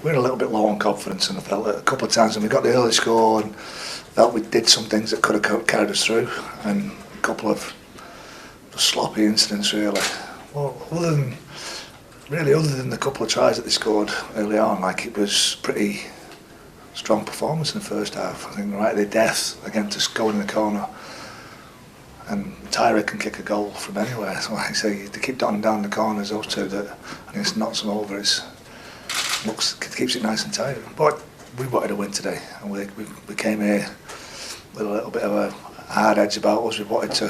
we were a little bit low on confidence, and I felt that a couple of times when we got the early score and felt we did some things that could have carried us through, and a couple of sloppy incidents really. Well, other than the couple of tries that they scored early on, like, it was pretty strong performance in the first half. I think right at the death again, just going in the corner, and Tyra can kick a goal from anywhere. So like I say, they keep dotting down the corners, those two, that and it knocks them over. Keeps it nice and tight. But we wanted to win today, and we came here with a little bit of a hard edge about us. We wanted to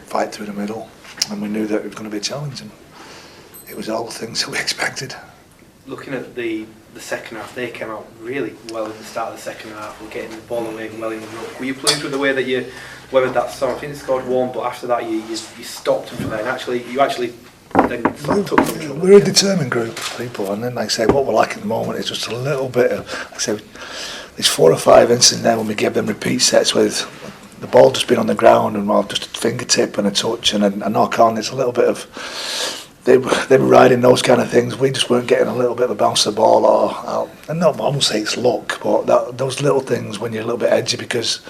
fight through the middle, and we knew that it was going to be a challenge, and it was all the things that we expected. Looking at the second half, they came out really well in the start of the second half. We're getting the ball away well in the ruck. Were you pleased with the way that you weathered that storm? I think they scored one, but after that you stopped them from there, and you actually then took control. We're a determined group of people, and then like I say, what we're like at the moment is just a little bit of, like I say, there's 4 or 5 instances there when we give them repeat sets with the ball just being on the ground and just a fingertip and a touch and a knock on. It's a little bit of, they were riding those kind of things. We just weren't getting a little bit of a bounce of the ball, and not, I won't say it's luck, but those little things when you're a little bit edgy because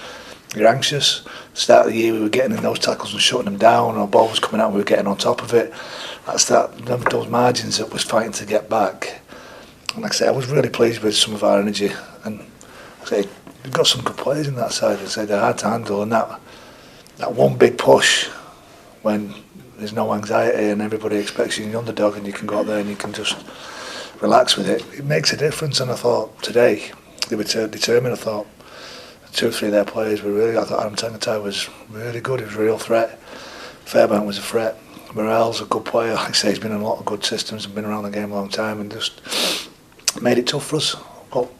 you're anxious. Start of the year we were getting in those tackles and shutting them down, or ball was coming out and we were getting on top of it. That's those margins that was fighting to get back. And like I say, I was really pleased with some of our energy, and like I say, we've got some good players in that side. I say they're hard to handle, and that one big push when there's no anxiety and everybody expects you in the underdog, and you can go out there and you can just relax with it. It makes a difference. And I thought today they were determined. I thought 2 or 3 of their players were really. I thought Adam Tangatai was really good. He was a real threat. Fairbank was a threat. Morel's a good player. Like I say, he's been in a lot of good systems and been around the game a long time, and just made it tough for us. But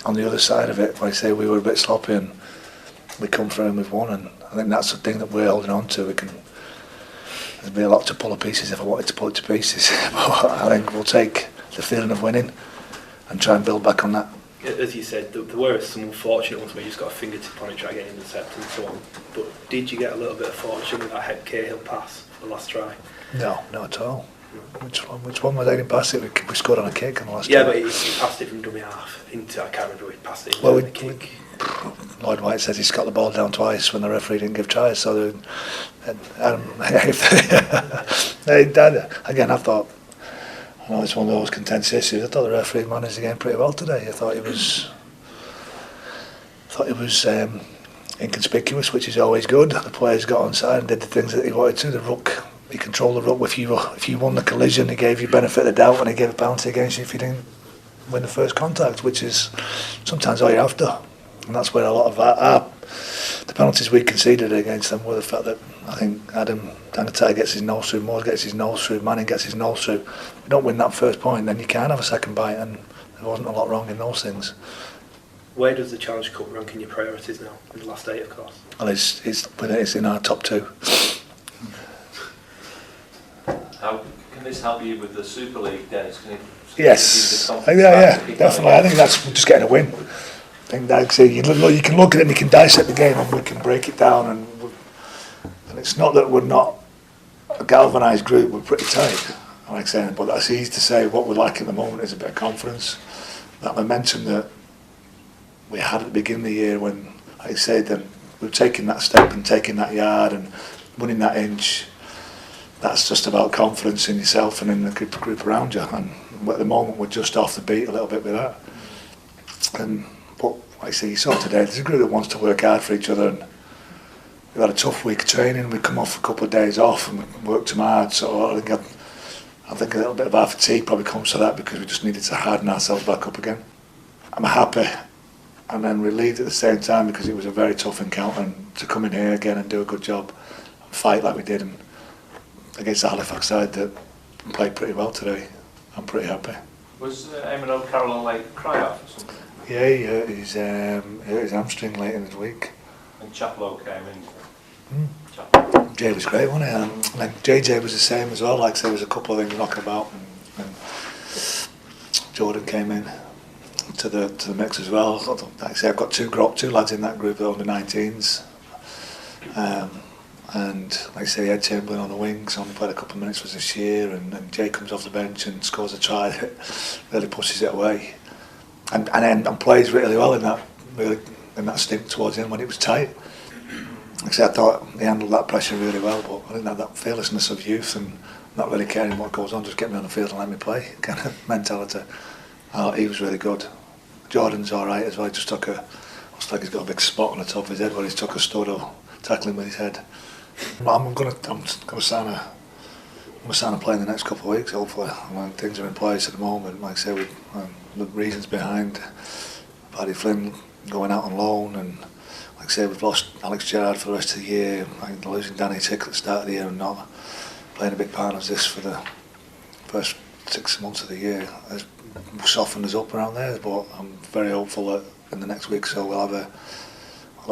on the other side of it, like I say, we were a bit sloppy, and we come through and we've won. And I think that's the thing that we're holding on to. There'd be a lot to pull to pieces if I wanted to pull it to pieces. But I think we'll take the feeling of winning and try and build back on that. As you said, there were some unfortunate ones where you just got a fingertip on it, try getting intercept and so on. But did you get a little bit of fortune with that head Cahill pass for the last try? No, not at all. Which one was I didn't pass it? We scored on a kick on the last try. Yeah, time. but he passed it from dummy half into, I can't remember who he passed it. Well, Lloyd White says he's got the ball down twice when the referee didn't give tries. So, again, I thought, I know it's one of those contentious issues. I thought the referee managed the game pretty well today. I thought it was inconspicuous, which is always good. The players got on side and did the things that he wanted to. The ruck, he controlled the ruck. If you won the collision, he gave you benefit of the doubt, and he gave a penalty against you if you didn't win the first contact, which is sometimes all you're after. And that's where a lot of the penalties we conceded against them were the fact that I think Adam Tangatai gets his nose through, Moore gets his nose through, Manning gets his nose through. If you don't win that first point, then you can't have a second bite, and there wasn't a lot wrong in those things. Where does the Challenge Cup rank in your priorities now? In the last 8, of course. Well, it's in our top 2. How can this help you with the Super League, Dennis? Yes, yeah, definitely. I think that's just getting a win. I think that you can look at it and you can dissect the game, and we can break it down, and it's not that we're not a galvanised group. We're pretty tight, like I say, but that's easy to say. What we like at the moment is a bit of confidence, that momentum that we had at the beginning of the year when, like I said, then we've taken that step and taken that yard and winning that inch. That's just about confidence in yourself and in the group around you. And at the moment, we're just off the beat a little bit with that. But like I say, you saw today, there's a group that wants to work hard for each other. And we've had a tough week of training. We come off a couple of days off and we worked them hard. So I think a little bit of our fatigue probably comes to that because we just needed to harden ourselves back up again. I'm happy and then relieved at the same time because it was a very tough encounter, and to come in here again and do a good job and fight like we did, and against the Halifax side that played pretty well today. I'm pretty happy. Was Eamon O'Carroll like cry off or something? Yeah, he hurt his hamstring late in the week. And Chaplow came in. Jay was great, wasn't he? And JJ was the same as well. Like I say, there was a couple of things knocking about, and Jordan came in to the mix as well. Like I say, I've got two lads in that group, the under-19s. And like I say, Ed Chamberlain on the wings, only played a couple of minutes for this year, and Jay comes off the bench and scores a try that really pushes it away, and plays really well in that stint towards the end when it was tight. Like I say, I thought he handled that pressure really well, but I didn't have that fearlessness of youth and not really caring what goes on, just get me on the field and let me play kind of mentality. He was really good. Jordan's alright as well. He just took looks like he's got a big spot on the top of his head where he's took a stud or tackling with his head. I'm gonna sign a play in the next couple of weeks, hopefully. When things are in place at the moment, like I say, with the reasons behind Paddy Flynn going out on loan, and like I say, we've lost Alex Gerrard for the rest of the year. Like losing Danny Tick at the start of the year and not playing a big part of this for the first 6 months of the year has softened us up around there. But I'm very hopeful that in the next week or so we'll have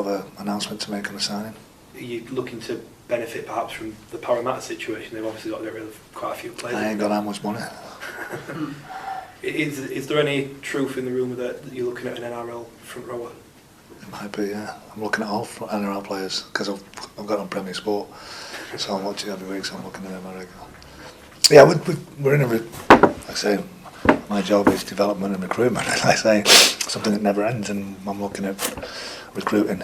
an announcement to make on the signing. Are you looking to benefit perhaps from the Parramatta situation? They've obviously got to get rid of quite a few players. I ain't got that much money. Is there any truth in the rumour that you're looking at an NRL front rower? It might be, yeah. I'm looking at all NRL players because I've got on Premier Sport, so I'm watching every week, so I'm looking at them regular. Yeah, we're in like I say, my job is development and recruitment. Like I say, something that never ends, and I'm looking at recruiting